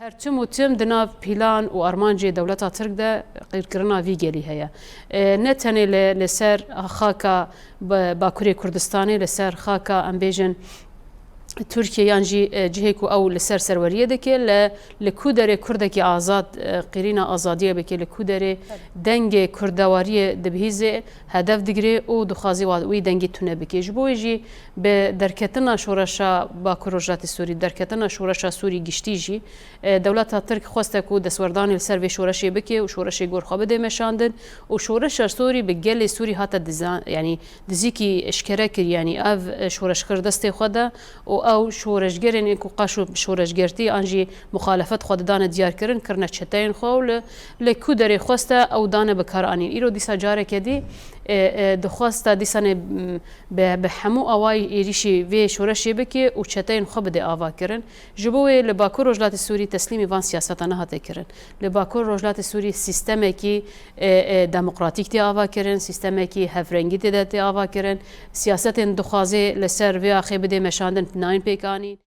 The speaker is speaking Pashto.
هرچم و تم دنا پیلان و آرمانجی دولت ترک ده قیرکرنا وی گلی هیا نه تنه لسر خاکا باکوری کردستانی لسر خاکا امبیجن ترکیه یانجی جهکو او لسر سروریه دکه لکودره کردکی آزاد قیرینا آزادیه بکه لکودره دنگ کردواری دبهیزه هدف دگره او دخوازی وی دنگی تونه بکه جبویجی به درکتنا شورشا باکور رجات سوری درکتنا شورشا سوری گشتی جی دولت ترک خواسته کو دسوردان لسر و شورشی بکه و شورشی گورخوابه ده مشاندن و شورش سوری به گل سوری حتی دزان یعنی دزیکی اشکره کر یعنی او شورش کردسته خوده او شورشگرین کو قاشو شورشگرتی انجی مخالفت خود دانه دیار کردن کرنه چتین خو لکودری خواسته او دانه بکارانی ایرو دیسا جاره کدی دخواسته دیسانه به همو اوای ایریشی و شورشی بکی و چتین خو بده آوا کردن جبوی لباکور رجلات سوری تسلیمی وان سیاست نه هات کردن لباکور رجلات سوری سیستمی کی دموکراتیک دی آوا کردن سیستمی کی هفرنگی دی آوا کردن سیاست دخوازه لسر و اخی بده مشاندن ناین پیکانی